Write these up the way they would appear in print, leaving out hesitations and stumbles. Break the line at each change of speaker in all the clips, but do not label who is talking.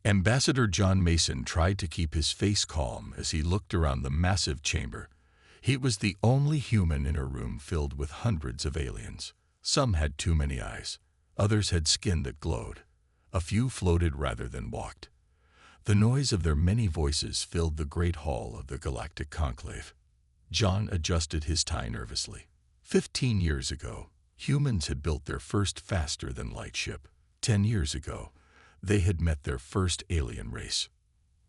Ambassador John Mason tried to keep his face calm as he looked around the massive chamber. He was the only human in a room filled with hundreds of aliens. Some had too many eyes. Others had skin that glowed. A few floated rather than walked. The noise of their many voices filled the great hall of the Galactic Conclave. John adjusted his tie nervously. 15 years ago, humans had built their first faster-than-light ship. 10 years ago, they had met their first alien race.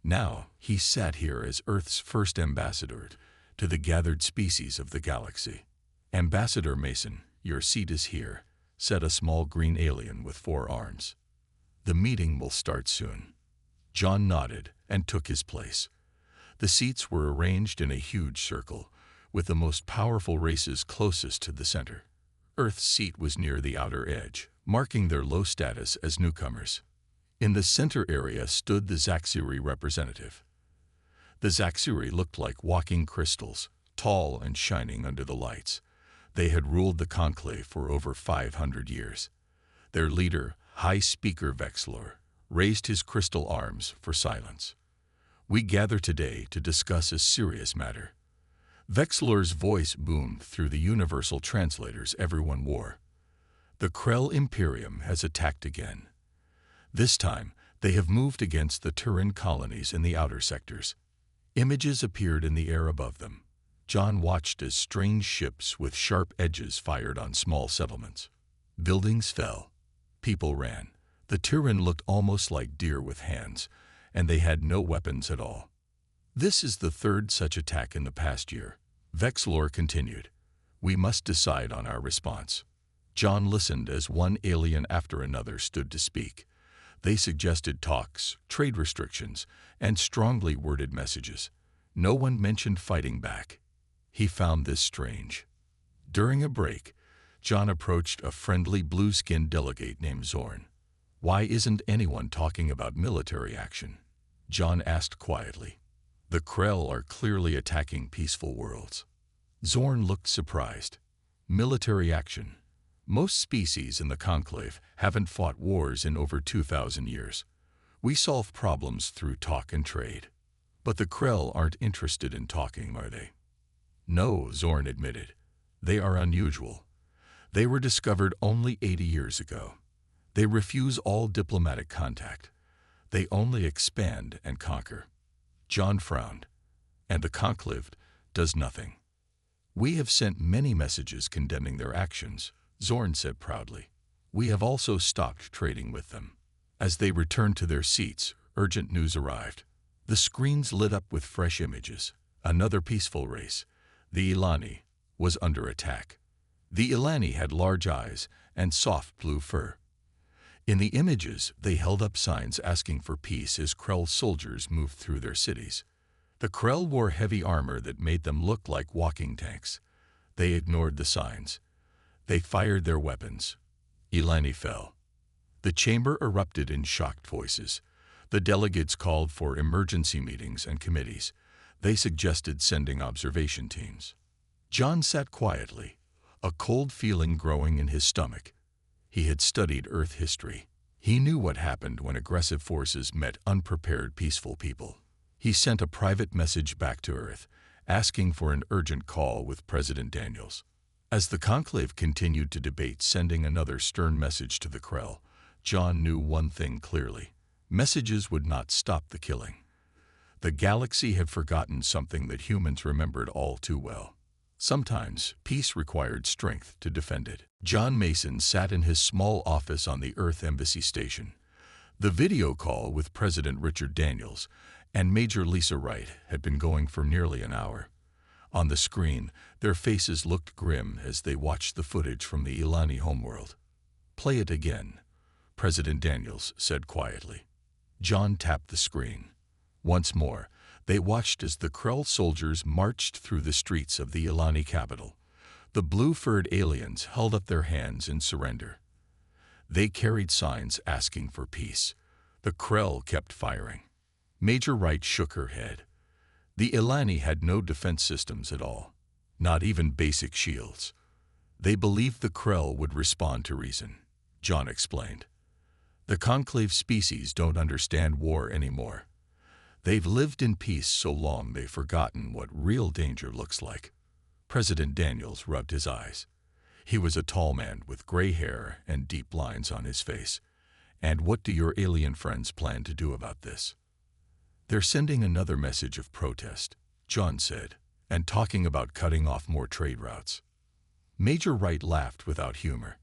Now, he sat here as Earth's first ambassador to the gathered species of the galaxy. "Ambassador Mason, your seat is here," said a small green alien with 4 arms. "The meeting will start soon." John nodded and took his place. The seats were arranged in a huge circle, with the most powerful races closest to the center. Earth's seat was near the outer edge, marking their low status as newcomers. In the center area stood the Zaxuri representative. The Zaxuri looked like walking crystals, tall and shining under the lights. They had ruled the conclave for over 500 years. Their leader, High Speaker Vexlor, raised his crystal arms for silence. "We gather today to discuss a serious matter." Vexlor's voice boomed through the universal translators everyone wore. "The Krell Imperium has attacked again. This time, they have moved against the Turin colonies in the outer sectors." Images appeared in the air above them. John watched as strange ships with sharp edges fired on small settlements. Buildings fell. People ran. The Turin looked almost like deer with hands, and they had no weapons at all. "This is the third such attack in the past year," Vexlor continued. "We must decide on our response." John listened as one alien after another stood to speak. They suggested talks, trade restrictions, and strongly worded messages. No one mentioned fighting back. He found this strange. During a break, John approached a friendly blue-skinned delegate named Zorn. "Why isn't anyone talking about military action?" John asked quietly. "The Krell are clearly attacking peaceful worlds." Zorn looked surprised. "Military action? Most species in the Conclave haven't fought wars in over 2,000 years. We solve problems through talk and trade. But the Krell aren't interested in talking, are they?" "No," Zorn admitted. "They are unusual. They were discovered only 80 years ago. They refuse all diplomatic contact. They only expand and conquer." John frowned. "And the Conclave does nothing." "We have sent many messages condemning their actions," Zorn said proudly. "We have also stopped trading with them." As they returned to their seats, urgent news arrived. The screens lit up with fresh images. Another peaceful race, the Ilani, was under attack. The Ilani had large eyes and soft blue fur. In the images, they held up signs asking for peace as Krell soldiers moved through their cities. The Krell wore heavy armor that made them look like walking tanks. They ignored the signs. They fired their weapons. Ilani fell. The chamber erupted in shocked voices. The delegates called for emergency meetings and committees. They suggested sending observation teams. John sat quietly, a cold feeling growing in his stomach. He had studied Earth history. He knew what happened when aggressive forces met unprepared peaceful people. He sent a private message back to Earth, asking for an urgent call with President Daniels. As the conclave continued to debate sending another stern message to the Krell, John knew one thing clearly. Messages would not stop the killing. The galaxy had forgotten something that humans remembered all too well. Sometimes, peace required strength to defend it. John Mason sat in his small office on the Earth Embassy station. The video call with President Richard Daniels and Major Lisa Wright had been going for nearly an hour. On the screen, their faces looked grim as they watched the footage from the Ilani homeworld. "Play it again," President Daniels said quietly. John tapped the screen. Once more, they watched as the Krell soldiers marched through the streets of the Ilani capital. The blue-furred aliens held up their hands in surrender. They carried signs asking for peace. The Krell kept firing. Major Wright shook her head. The Ilani had no defense systems at all, not even basic shields. They believed the Krell would respond to reason, John explained. The conclave species don't understand war anymore. They've lived in peace so long they've forgotten what real danger looks like. President Daniels rubbed his eyes. He was a tall man with gray hair and deep lines on his face. And what do your alien friends plan to do about this? They're sending another message of protest, John said, and talking about cutting off more trade routes. Major Wright laughed without humor.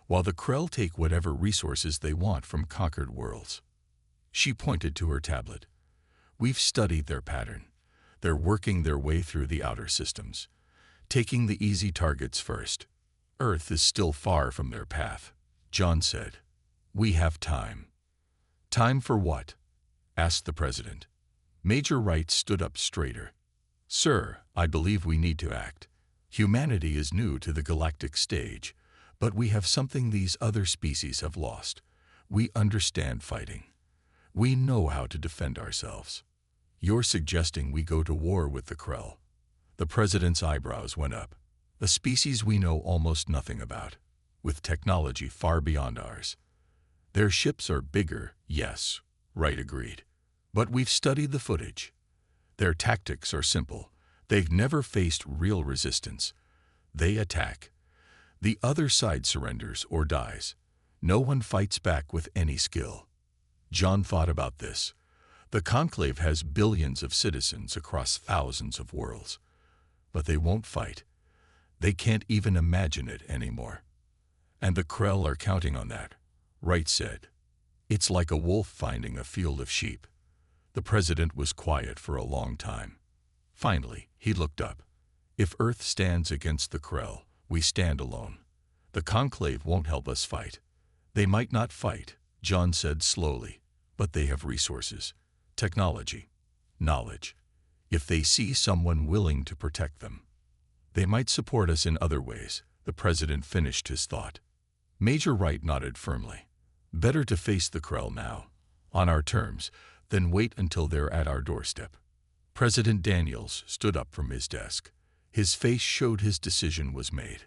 While the Krell take whatever resources they want from conquered worlds. She pointed to her tablet. We've studied their pattern. They're working their way through the outer systems, taking the easy targets first. Earth is still far from their path, John said. We have time. Time for what? Asked the president. Major Wright stood up straighter. Sir, I believe we need to act. Humanity is new to the galactic stage, but we have something these other species have lost. We understand fighting. We know how to defend ourselves. You're suggesting we go to war with the Krell. The president's eyebrows went up. A species we know almost nothing about, with technology far beyond ours. Their ships are bigger, yes, Wright agreed. But we've studied the footage. Their tactics are simple. They've never faced real resistance. They attack. The other side surrenders or dies. No one fights back with any skill. John thought about this. The Conclave has billions of citizens across thousands of worlds. But they won't fight. They can't even imagine it anymore. And the Krell are counting on that, Wright said. It's like a wolf finding a field of sheep. The president was quiet for a long time. Finally, he looked up. If Earth stands against the Krell, we stand alone. The Conclave won't help us fight. They might not fight, John said slowly, but they have resources, technology, knowledge. If they see someone willing to protect them, they might support us in other ways, the president finished his thought. Major Wright nodded firmly. Better to face the Krell now, on our terms, than wait until they're at our doorstep. President Daniels stood up from his desk. His face showed his decision was made.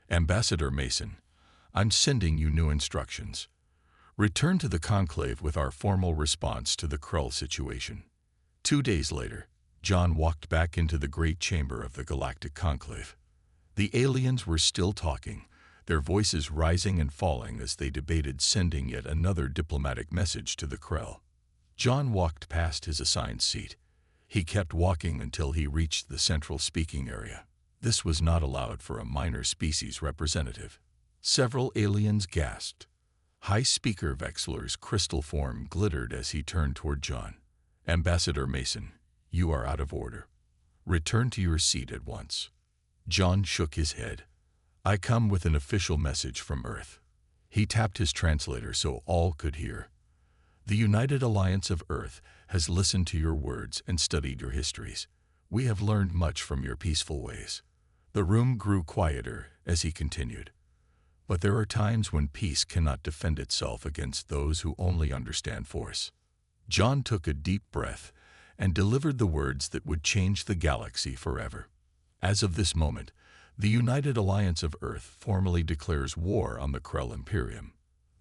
Ambassador Mason, I'm sending you new instructions. Return to the Conclave with our formal response to the Krell situation. 2 days later, John walked back into the great chamber of the Galactic Conclave. The aliens were still talking, their voices rising and falling as they debated sending yet another diplomatic message to the Krell. John walked past his assigned seat. He kept walking until he reached the central speaking area. This was not allowed for a minor species representative. Several aliens gasped. High Speaker Vexler's crystal form glittered as he turned toward John. Ambassador Mason, you are out of order. Return to your seat at once. John shook his head. I come with an official message from Earth. He tapped his translator so all could hear. The United Alliance of Earth has listened to your words and studied your histories. We have learned much from your peaceful ways. The room grew quieter as he continued. But there are times when peace cannot defend itself against those who only understand force. John took a deep breath and delivered the words that would change the galaxy forever. As of this moment, the United Alliance of Earth formally declares war on the Krell Imperium.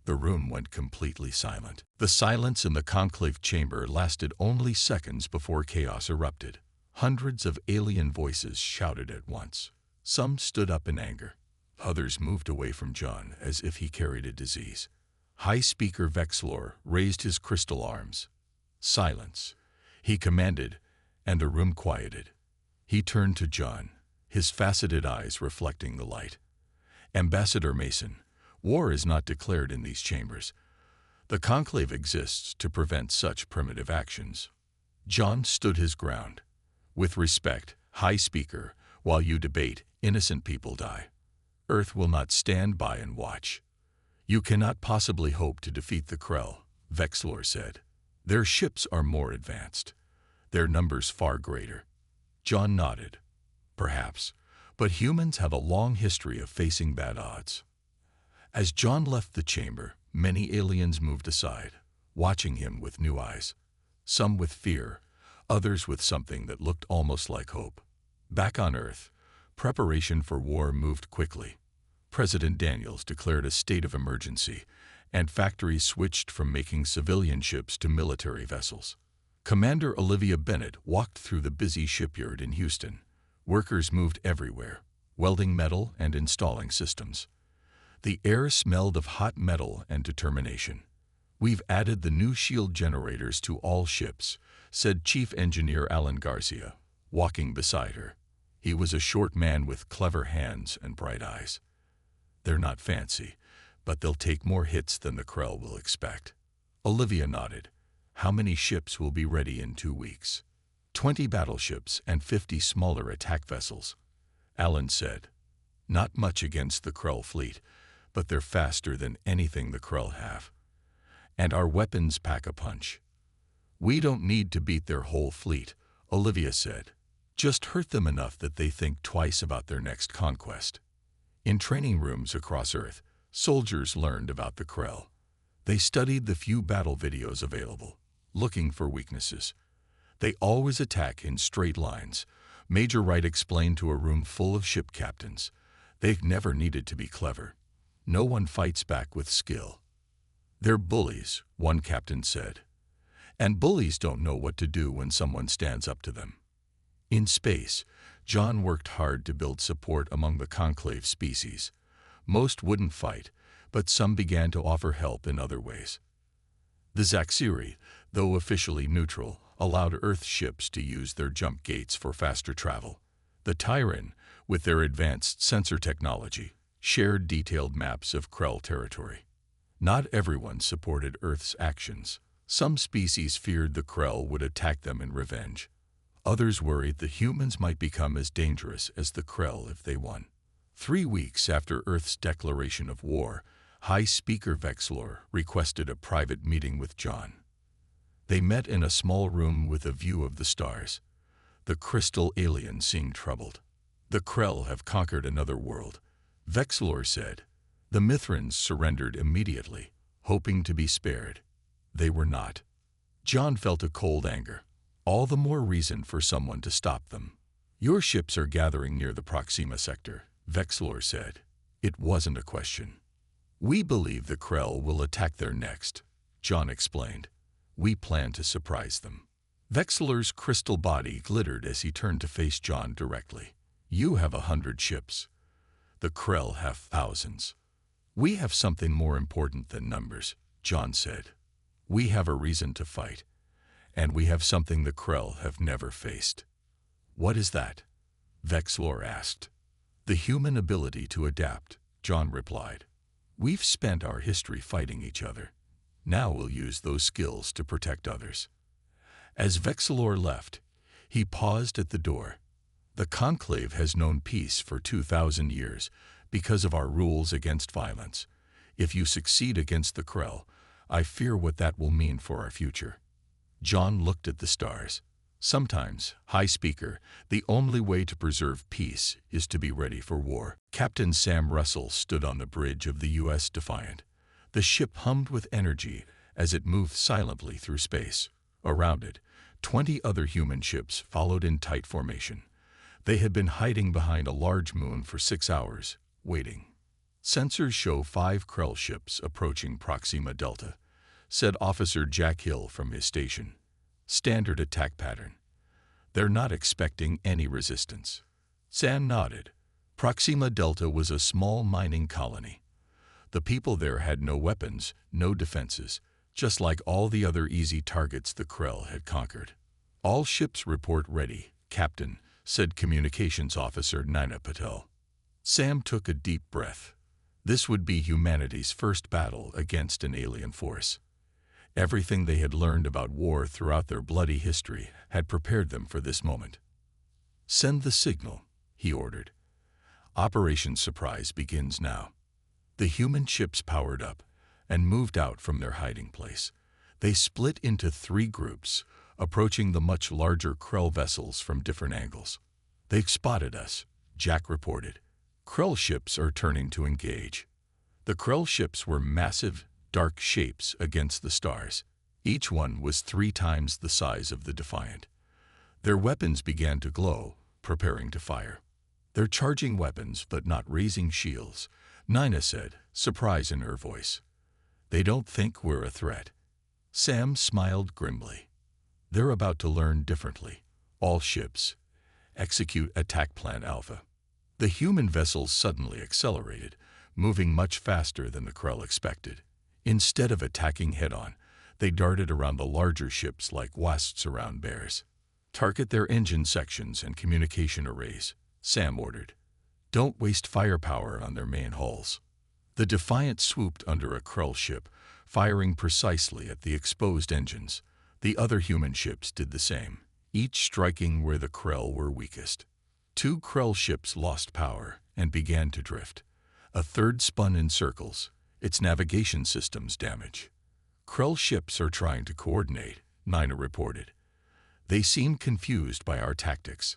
The room went completely silent. The silence in the conclave chamber lasted only seconds before chaos erupted. Hundreds of alien voices shouted at once. Some stood up in anger. Others moved away from John as if he carried a disease. High Speaker Vexler raised his crystal arms. Silence, he commanded, and the room quieted. He turned to John, his faceted eyes reflecting the light. Ambassador Mason, war is not declared in these chambers. The conclave exists to prevent such primitive actions. John stood his ground. With respect, High Speaker, while you debate, innocent people die. Earth will not stand by and watch. You cannot possibly hope to defeat the Krell, Vexler said. Their ships are more advanced. Their numbers far greater. John nodded. Perhaps, but humans have a long history of facing bad odds. As John left the chamber, many aliens moved aside, watching him with new eyes. Some with fear, others with something that looked almost like hope. Back on Earth, preparation for war moved quickly. President Daniels declared a state of emergency, and factories switched from making civilian ships to military vessels. Commander Olivia Bennett walked through the busy shipyard in Houston. Workers moved everywhere, welding metal and installing systems. The air smelled of hot metal and determination. "We've added the new shield generators to all ships," said Chief Engineer Alan Garcia, walking beside her. He was a short man with clever hands and bright eyes. "They're not fancy, but they'll take more hits than the Krell will expect." Olivia nodded. "How many ships will be ready in 2 weeks?" 20 battleships and 50 smaller attack vessels," Alan said. "Not much against the Krell fleet, but they're faster than anything the Krell have. And our weapons pack a punch." "We don't need to beat their whole fleet," Olivia said. "Just hurt them enough that they think twice about their next conquest." In training rooms across Earth, soldiers learned about the Krell. They studied the few battle videos available, looking for weaknesses. "They always attack in straight lines," Major Wright explained to a room full of ship captains. "They've never needed to be clever. No one fights back with skill." "They're bullies," one captain said. "And bullies don't know what to do when someone stands up to them." In space, John worked hard to build support among the conclave species. Most wouldn't fight, but some began to offer help in other ways. The Zaxiri, though officially neutral, allowed Earth ships to use their jump gates for faster travel. The Tyran, with their advanced sensor technology, shared detailed maps of Krell territory. Not everyone supported Earth's actions. Some species feared the Krell would attack them in revenge. Others worried the humans might become as dangerous as the Krell if they won. 3 weeks after Earth's declaration of war, High Speaker Vexlor requested a private meeting with John. They met in a small room with a view of the stars. The crystal alien seemed troubled. "The Krell have conquered another world," Vexlor said. "The Mithrans surrendered immediately, hoping to be spared. They were not." John felt a cold anger. All the more reason for someone to stop them. "Your ships are gathering near the Proxima sector," Vexlor said. It wasn't a question. "We believe the Krell will attack there next," John explained. "We plan to surprise them." Vexlor's crystal body glittered as he turned to face John directly. "You have 100 ships. The Krell have thousands. We have something more important than numbers," John said. "We have a reason to fight, and we have something the Krell have never faced." "What is that?" Vexlor asked. "The human ability to adapt," John replied. "We've spent our history fighting each other. Now we'll use those skills to protect others." As Vexlor left, he paused at the door. "The Conclave has known peace for 2,000 years because of our rules against violence. If you succeed against the Krell, I fear what that will mean for our future." John looked at the stars. "Sometimes, High Speaker, the only way to preserve peace is to be ready for war." Captain Sam Russell stood on the bridge of the U.S. Defiant. The ship hummed with energy as it moved silently through space. Around it, 20 other human ships followed in tight formation. They had been hiding behind a large moon for 6 hours, waiting. "Sensors show 5 Krell ships approaching Proxima Delta," said Officer Jack Hill from his station. "Standard attack pattern. They're not expecting any resistance." Sam nodded. Proxima Delta was a small mining colony. The people there had no weapons, no defenses, just like all the other easy targets the Krell had conquered. "All ships report ready, Captain," said Communications Officer Nina Patel. Sam took a deep breath. This would be humanity's first battle against an alien force. Everything they had learned about war throughout their bloody history had prepared them for this moment. "Send the signal," he ordered. "Operation Surprise begins now." The human ships powered up and moved out from their hiding place. They split into 3 groups, approaching the much larger Krell vessels from different angles. "They've spotted us," Jack reported. "Krell ships are turning to engage." The Krell ships were massive, dark shapes against the stars. Each one was 3 times the size of the Defiant. Their weapons began to glow, preparing to fire. "They're charging weapons but not raising shields," Nina said, surprise in her voice. They don't think we're a threat. Sam smiled grimly. They're about to learn differently. All ships, execute Attack Plan Alpha. The human vessels suddenly accelerated, moving much faster than the Krell expected. Instead of attacking head-on, they darted around the larger ships like wasps around bears. Target their engine sections and communication arrays, Sam ordered. Don't waste firepower on their main hulls. The Defiant swooped under a Krell ship, firing precisely at the exposed engines. The other human ships did the same, each striking where the Krell were weakest. 2 Krell ships lost power and began to drift. A third spun in circles, its navigation systems damaged. Krell ships are trying to coordinate, Nina reported. They seem confused by our tactics.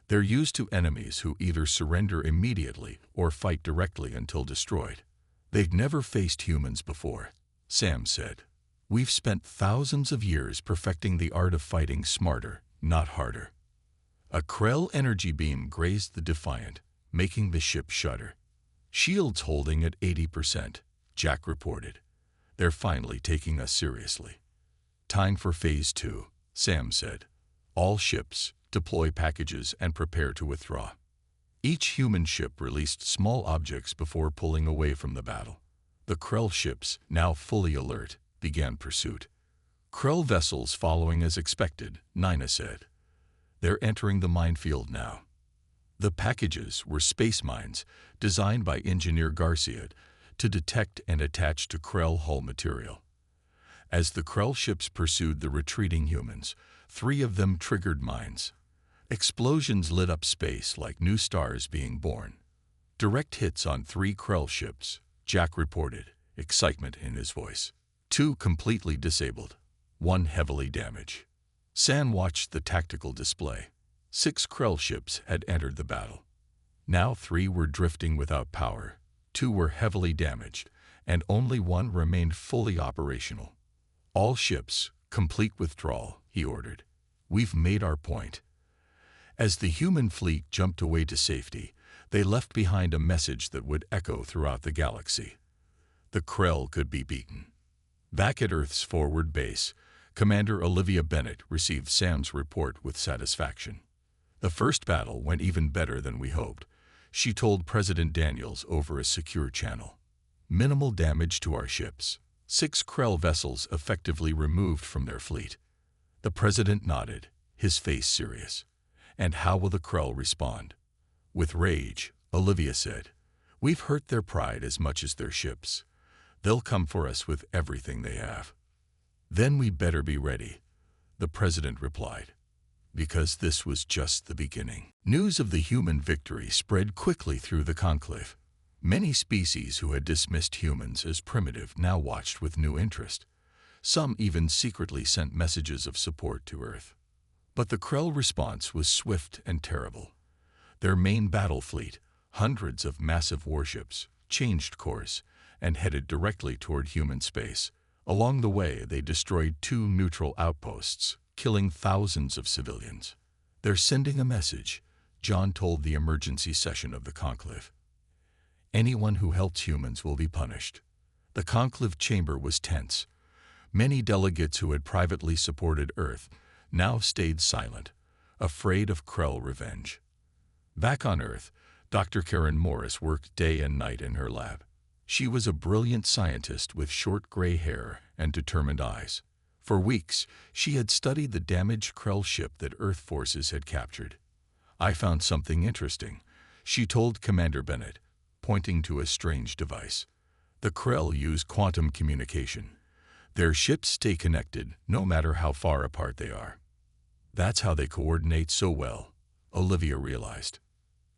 They're used to enemies who either surrender immediately or fight directly until destroyed. They've never faced humans before, Sam said. We've spent thousands of years perfecting the art of fighting smarter, not harder. A Krell energy beam grazed the Defiant, making the ship shudder. Shields holding at 80%, Jack reported. They're finally taking us seriously. Time for Phase 2, Sam said. All ships, deploy packages and prepare to withdraw. Each human ship released small objects before pulling away from the battle. The Krell ships, now fully alert, began pursuit. Krell vessels following as expected, Nina said. They're entering the minefield now. The packages were space mines designed by engineer Garcia to detect and attach to Krell hull material. As the Krell ships pursued the retreating humans, 3 of them triggered mines. Explosions lit up space like new stars being born. Direct hits on 3 Krell ships, Jack reported, excitement in his voice. 2 completely disabled, 1 heavily damaged. Sam watched the tactical display. 6 Krell ships had entered the battle. Now 3 were drifting without power, 2 were heavily damaged, and only 1 remained fully operational. All ships, complete withdrawal, he ordered. We've made our point. As the human fleet jumped away to safety, they left behind a message that would echo throughout the galaxy. The Krell could be beaten. Back at Earth's forward base, Commander Olivia Bennett received Sam's report with satisfaction. The first battle went even better than we hoped, she told President Daniels over a secure channel. Minimal damage to our ships. 6 Krell vessels effectively removed from their fleet. The president nodded, his face serious. And how will the Krell respond? With rage, Olivia said. We've hurt their pride as much as their ships. They'll come for us with everything they have. Then we better be ready, the president replied. Because this was just the beginning. News of the human victory spread quickly through the conclave. Many species who had dismissed humans as primitive now watched with new interest. Some even secretly sent messages of support to Earth. But the Krell response was swift and terrible. Their main battle fleet, hundreds of massive warships, changed course and headed directly toward human space. Along the way, they destroyed 2 neutral outposts, killing thousands of civilians. They're sending a message, John told the emergency session of the conclave. Anyone who helps humans will be punished. The conclave chamber was tense. Many delegates who had privately supported Earth now stayed silent, afraid of Krell revenge. Back on Earth, Dr. Karen Morris worked day and night in her lab. She was a brilliant scientist with short gray hair and determined eyes. For weeks, she had studied the damaged Krell ship that Earth forces had captured. I found something interesting, she told Commander Bennett, pointing to a strange device. The Krell use quantum communication. Their ships stay connected no matter how far apart they are. That's how they coordinate so well, Olivia realized.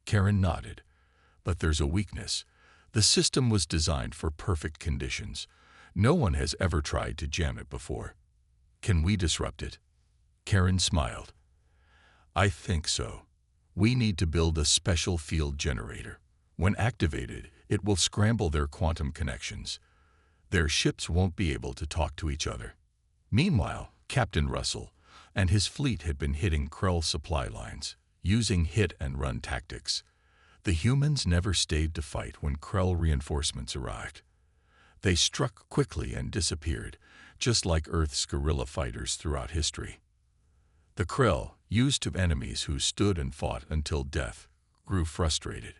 Karen nodded. But there's a weakness. The system was designed for perfect conditions. No one has ever tried to jam it before. Can we disrupt it? Karen smiled. I think so. We need to build a special field generator. When activated, it will scramble their quantum connections. Their ships won't be able to talk to each other. Meanwhile, Captain Russell and his fleet had been hitting Krell supply lines, using hit-and-run tactics. The humans never stayed to fight when Krell reinforcements arrived. They struck quickly and disappeared, just like Earth's guerrilla fighters throughout history. The Krell, used to enemies who stood and fought until death, grew frustrated.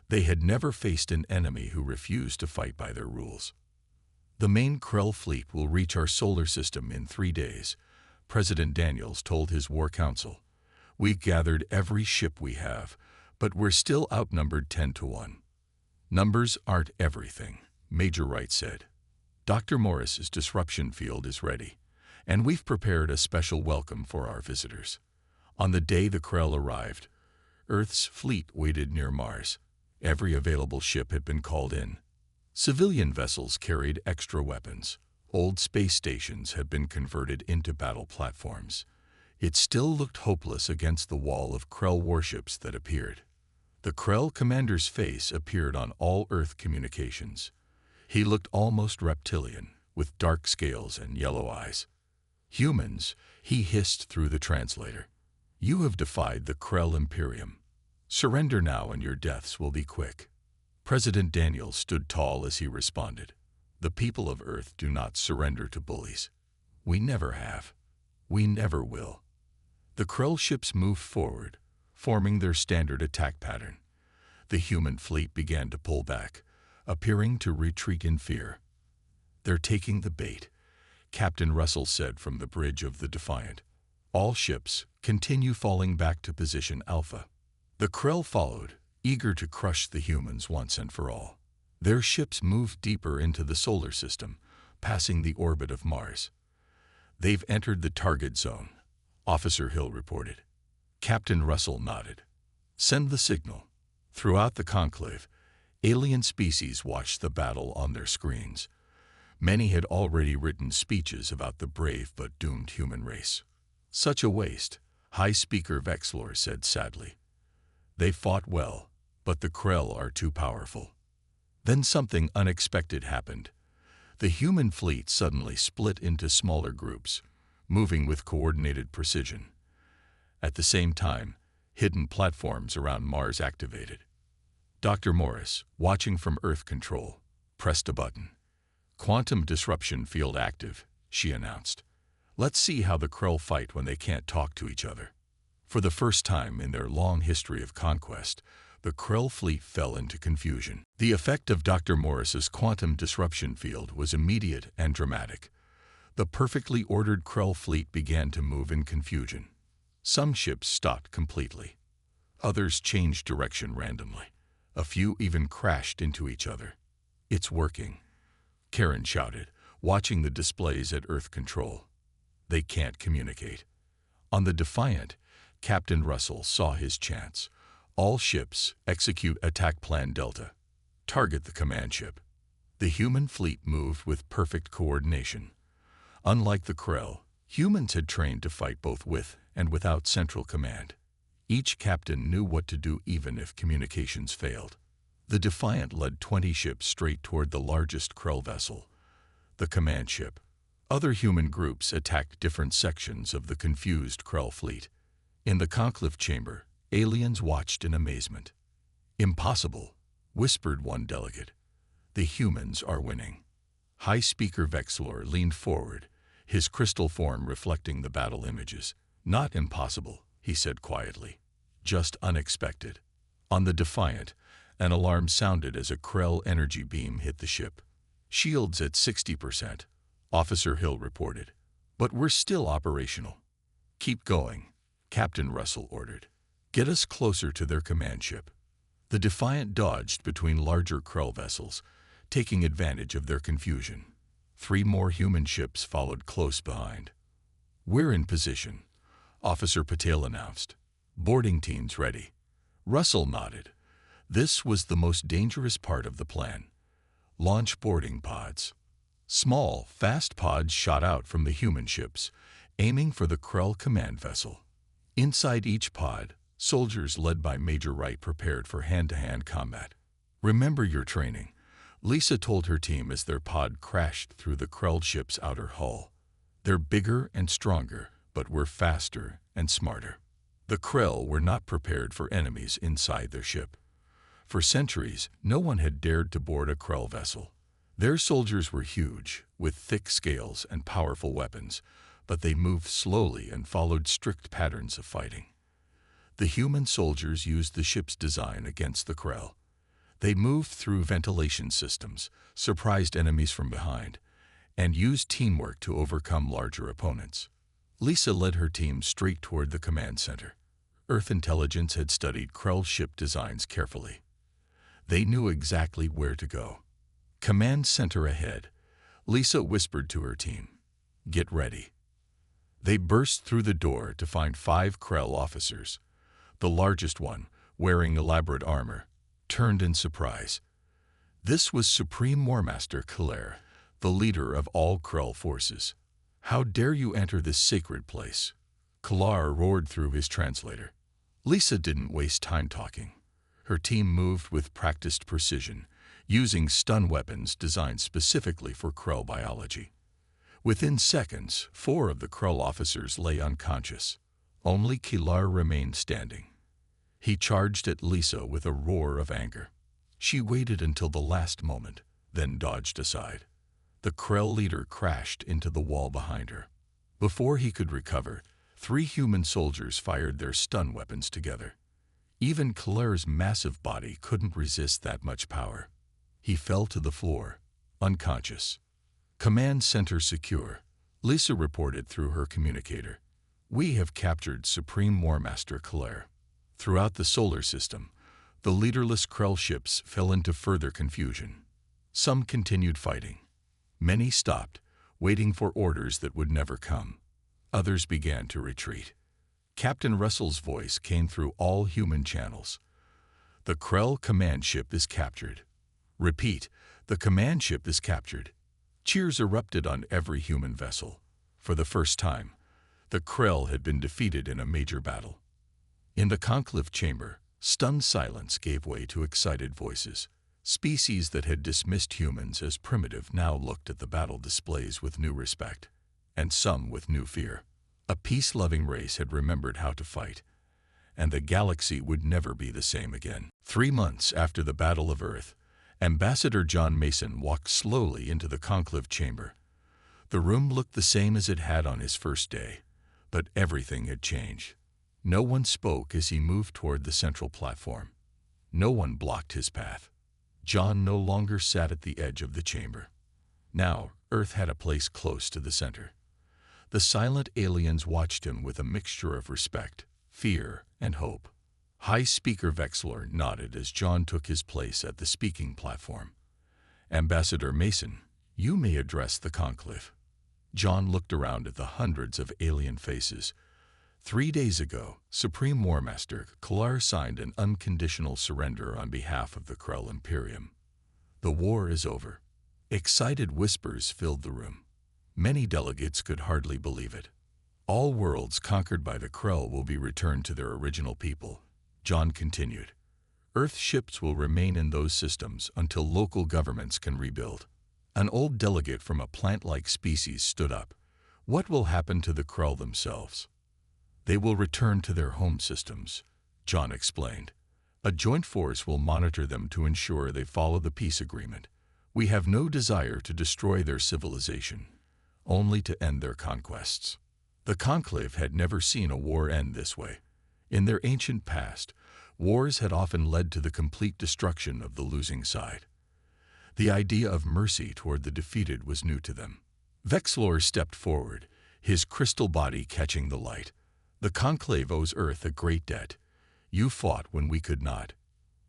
They had never faced an enemy who refused to fight by their rules. "The main Krell fleet will reach our solar system in 3 days," President Daniels told his war council. "We've gathered every ship we have, but we're still outnumbered 10-1. "Numbers aren't everything," Major Wright said. "Dr. Morris's disruption field is ready, and we've prepared a special welcome for our visitors." On the day the Krell arrived, Earth's fleet waited near Mars. Every available ship had been called in. Civilian vessels carried extra weapons. Old space stations had been converted into battle platforms. It still looked hopeless against the wall of Krell warships that appeared. The Krell commander's face appeared on all Earth communications. He looked almost reptilian, with dark scales and yellow eyes. "Humans," he hissed through the translator. "You have defied the Krell Imperium. Surrender now and your deaths will be quick." President Daniels stood tall as he responded. "The people of Earth do not surrender to bullies. We never have. We never will." The Krell ships moved forward, forming their standard attack pattern. The human fleet began to pull back, appearing to retreat in fear. "They're taking the bait," Captain Russell said from the bridge of the Defiant. "All ships continue falling back to position Alpha." The Krell followed, eager to crush the humans once and for all. Their ships moved deeper into the solar system, passing the orbit of Mars. "They've entered the target zone," Officer Hill reported. Captain Russell nodded. "Send the signal." Throughout the conclave, alien species watched the battle on their screens. Many had already written speeches about the brave but doomed human race. "Such a waste," High Speaker Vexlor said sadly. "They fought well, but the Krell are too powerful." Then something unexpected happened. The human fleet suddenly split into smaller groups, moving with coordinated precision. At the same time, hidden platforms around Mars activated. Dr. Morris, watching from Earth Control, pressed a button. "Quantum disruption field active," she announced. "Let's see how the Krell fight when they can't talk to each other." For the first time in their long history of conquest, the Krell fleet fell into confusion. The effect of Dr. Morris's quantum disruption field was immediate and dramatic. The perfectly ordered Krell fleet began to move in confusion. Some ships stopped completely. Others changed direction randomly. A few even crashed into each other. "It's working," Karen shouted, watching the displays at Earth Control. "They can't communicate." On the Defiant, Captain Russell saw his chance. "All ships, execute Attack Plan Delta. Target the command ship." The human fleet moved with perfect coordination. Unlike the Krell, humans had trained to fight both with and without central command. Each captain knew what to do even if communications failed. The Defiant led 20 ships straight toward the largest Krell vessel, the command ship. Other human groups attacked different sections of the confused Krell fleet. In the conclave chamber, aliens watched in amazement. "Impossible," whispered one delegate. "The humans are winning." High Speaker Vexlor leaned forward, his crystal form reflecting the battle images. "Not impossible," he said quietly. "Just unexpected." On the Defiant, an alarm sounded as a Krell energy beam hit the ship. "Shields at 60%, Officer Hill reported. "But we're still operational." "Keep going," Captain Russell ordered. "Get us closer to their command ship." The Defiant dodged between larger Krell vessels, taking advantage of their confusion. 3 more human ships followed close behind. "We're in position," Officer Patel announced. "Boarding teams ready." Russell nodded. This was the most dangerous part of the plan. Launch boarding pods. Small, fast pods shot out from the human ships, aiming for the Krell command vessel. Inside each pod, soldiers led by Major Wright prepared for hand-to-hand combat. "Remember your training," Lisa told her team as their pod crashed through the Krell ship's outer hull. "They're bigger and stronger, but we're faster and smarter." The Krell were not prepared for enemies inside their ship. For centuries, no one had dared to board a Krell vessel. Their soldiers were huge, with thick scales and powerful weapons, but they moved slowly and followed strict patterns of fighting. The human soldiers used the ship's design against the Krell. They moved through ventilation systems, surprised enemies from behind, and used teamwork to overcome larger opponents. Lisa led her team straight toward the command center. Earth intelligence had studied Krell's ship designs carefully. They knew exactly where to go. Command center ahead, Lisa whispered to her team. Get ready. They burst through the door to find 5 Krell officers. The largest one, wearing elaborate armor, turned in surprise. This was Supreme Warmaster Kaler, the leader of all Krell forces. How dare you enter this sacred place? Kalar roared through his translator. Lisa didn't waste time talking. Her team moved with practiced precision, using stun weapons designed specifically for Krell biology. Within seconds, 4 of the Krell officers lay unconscious. Only Kalar remained standing. He charged at Lisa with a roar of anger. She waited until the last moment, then dodged aside. The Krell leader crashed into the wall behind her. Before he could recover, 3 human soldiers fired their stun weapons together. Even Kalar's massive body couldn't resist that much power. He fell to the floor, unconscious. Command center secure, Lisa reported through her communicator. We have captured Supreme Warmaster Kaler. Throughout the solar system, the leaderless Krell ships fell into further confusion. Some continued fighting. Many stopped, waiting for orders that would never come. Others began to retreat. Captain Russell's voice came through all human channels. The Krell command ship is captured. Repeat, the command ship is captured. Cheers erupted on every human vessel. For the first time, the Krell had been defeated in a major battle. In the conclave chamber, stunned silence gave way to excited voices. Species that had dismissed humans as primitive now looked at the battle displays with new respect, and some with new fear. A peace-loving race had remembered how to fight, and the galaxy would never be the same again. 3 months after the Battle of Earth, Ambassador John Mason walked slowly into the conclave chamber. The room looked the same as it had on his first day, but everything had changed. No one spoke as he moved toward the central platform. No one blocked his path. John no longer sat at the edge of the chamber. Now, Earth had a place close to the center. The silent aliens watched him with a mixture of respect, fear, and hope. High Speaker Vexlor nodded as John took his place at the speaking platform. Ambassador Mason, you may address the conclave. John looked around at the hundreds of alien faces. 3 days ago, Supreme Warmaster Kalar signed an unconditional surrender on behalf of the Krell Imperium. The war is over. Excited whispers filled the room. Many delegates could hardly believe it. All worlds conquered by the Krell will be returned to their original people, John continued. Earth ships will remain in those systems until local governments can rebuild. An old delegate from a plant-like species stood up. What will happen to the Krell themselves? They will return to their home systems, John explained. A joint force will monitor them to ensure they follow the peace agreement. We have no desire to destroy their civilization, only to end their conquests. The Conclave had never seen a war end this way. In their ancient past, wars had often led to the complete destruction of the losing side. The idea of mercy toward the defeated was new to them. Vexlor stepped forward, his crystal body catching the light. The Conclave owes Earth a great debt. You fought when we could not.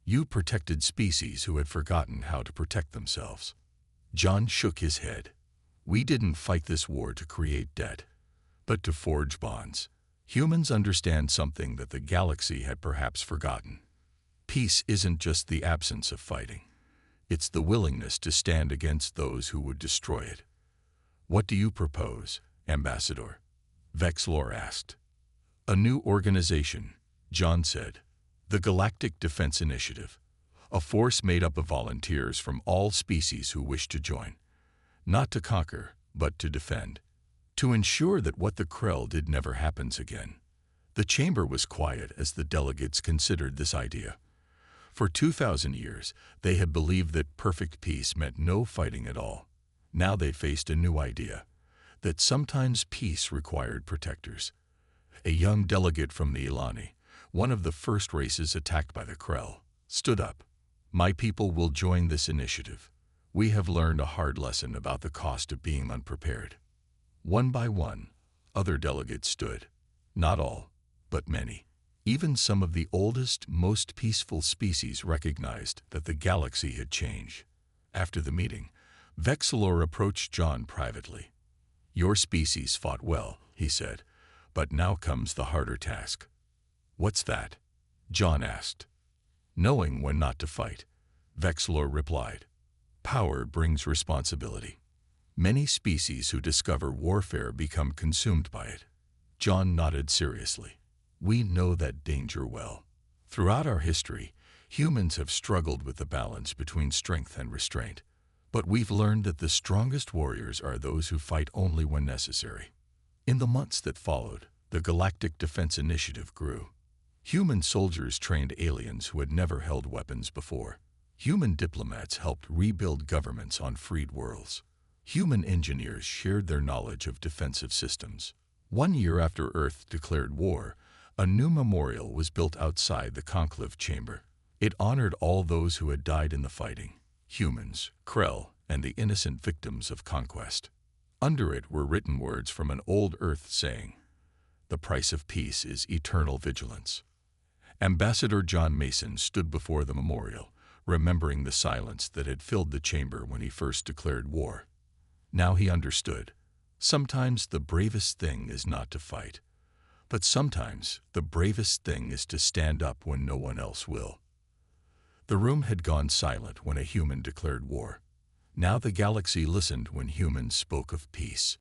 You protected species who had forgotten how to protect themselves. John shook his head. We didn't fight this war to create debt, but to forge bonds. Humans understand something that the galaxy had perhaps forgotten. Peace isn't just the absence of fighting. It's the willingness to stand against those who would destroy it. What do you propose, Ambassador? Vexlor asked. A new organization, John said. The Galactic Defense Initiative. A force made up of volunteers from all species who wish to join. Not to conquer, but to defend. To ensure that what the Krell did never happens again. The chamber was quiet as the delegates considered this idea. For 2,000 years, they had believed that perfect peace meant no fighting at all. Now they faced a new idea, that sometimes peace required protectors. A young delegate from the Ilani, one of the first races attacked by the Krell, stood up. My people will join this initiative. We have learned a hard lesson about the cost of being unprepared. One by one, other delegates stood. Not all, but many. Even some of the oldest, most peaceful species recognized that the galaxy had changed. After the meeting, Vexilor approached John privately. Your species fought well, he said, but now comes the harder task. What's that? John asked. Knowing when not to fight, Vexilor replied. Power brings responsibility. Many species who discover warfare become consumed by it. John nodded seriously. We know that danger well. Throughout our history, humans have struggled with the balance between strength and restraint. But we've learned that the strongest warriors are those who fight only when necessary. In the months that followed, the Galactic Defense Initiative grew. Human soldiers trained aliens who had never held weapons before. Human diplomats helped rebuild governments on freed worlds. Human engineers shared their knowledge of defensive systems. 1 year after Earth declared war, a new memorial was built outside the conclave chamber. It honored all those who had died in the fighting, humans, Krell, and the innocent victims of conquest. Under it were written words from an old Earth saying, "The price of peace is eternal vigilance." Ambassador John Mason stood before the memorial, remembering the silence that had filled the chamber when he first declared war. Now he understood. Sometimes the bravest thing is not to fight, but sometimes the bravest thing is to stand up when no one else will. The room had gone silent when a human declared war. Now the galaxy listened when humans spoke of peace.